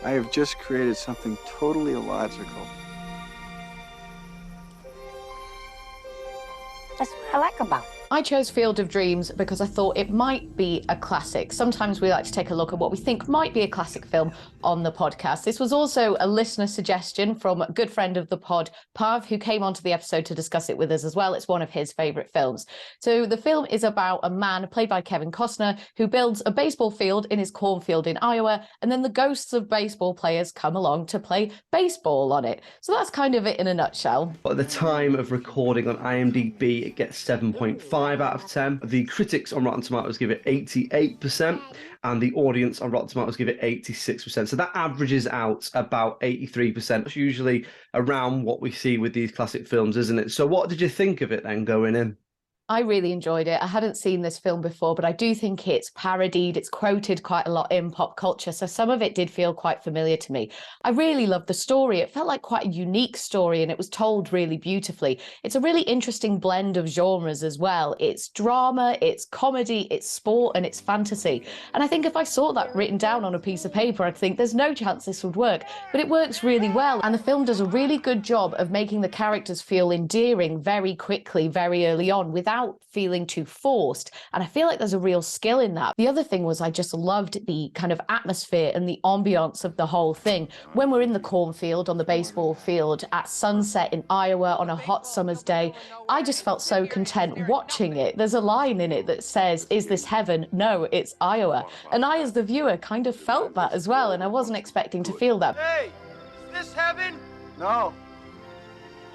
I have just created something totally illogical. That's what I like about it. I chose Field of Dreams because I thought it might be a classic. Sometimes we like to take a look at what we think might be a classic film on the podcast. This was also a listener suggestion from a good friend of the pod, Pav, who came onto the episode to discuss it with us as well. It's one of his favourite films. So the film is about a man, played by Kevin Costner, who builds a baseball field in his cornfield in Iowa, and then the ghosts of baseball players come along to play baseball on it. So that's kind of it in a nutshell. At the time of recording on IMDb, it gets 7.5 out of 10. The critics on Rotten Tomatoes give it 88%, and the audience on Rotten Tomatoes give it 86%. So that averages out about 83%. It's usually around what we see with these classic films, isn't it? So what did you think of it then going in? I really enjoyed it. I hadn't seen this film before, but I do think it's parodied, it's quoted quite a lot in pop culture, so some of it did feel quite familiar to me. I really loved the story. It felt like quite a unique story, and it was told really beautifully. It's a really interesting blend of genres as well. It's drama, it's comedy, it's sport, and it's fantasy. And I think if I saw that written down on a piece of paper, I'd think there's no chance this would work, but it works really well. And the film does a really good job of making the characters feel endearing very quickly, very early on, without feeling too forced. And I feel like there's a real skill in that. The other thing was I just loved the kind of atmosphere and the ambiance of the whole thing. When we're in the cornfield, on the baseball field, at sunset in Iowa on a hot summer's day, I just felt so content watching it. There's a line in it that says, "Is this heaven? No, it's Iowa." And I, as the viewer, kind of felt that as well, and I wasn't expecting to feel that. Hey, is this heaven? No.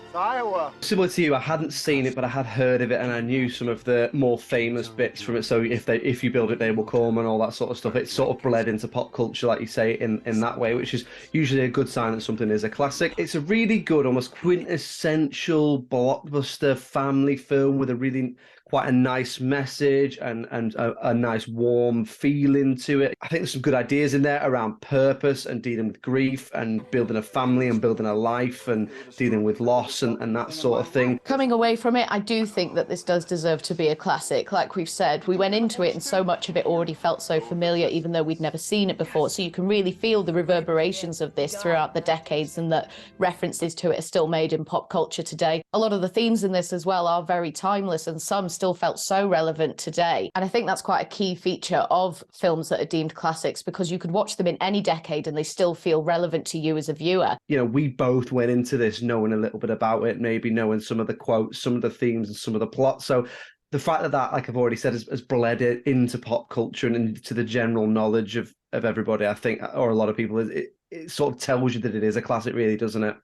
It's Iowa. Similar to you, I hadn't seen it, but I had heard of it, and I knew some of the more famous bits from it. So if you build it, they will come, and all that sort of stuff. It's sort of bled into pop culture, like you say, in that way, which is usually a good sign that something is a classic. It's a really good, almost quintessential blockbuster family film with a really quite a nice message and a nice warm feeling to it. I think there's some good ideas in there around purpose and dealing with grief and building a family and building a life and dealing with loss and that sort of thing. Coming away from it, I do think that this does deserve to be a classic. Like we've said, we went into it and so much of it already felt so familiar, even though we'd never seen it before. So you can really feel the reverberations of this throughout the decades, and that references to it are still made in pop culture today. A lot of the themes in this as well are very timeless, and some still felt so relevant today. And I think that's quite a key feature of films that are deemed classics, because you could watch them in any decade and they still feel relevant to you as a viewer. You know, we both went into this knowing a little bit about it, maybe knowing some of the quotes, some of the themes and some of the plots. So the fact that, like I've already said, has bled it into pop culture and into the general knowledge of everybody, I think, or a lot of people, it sort of tells you that it is a classic, really, doesn't it?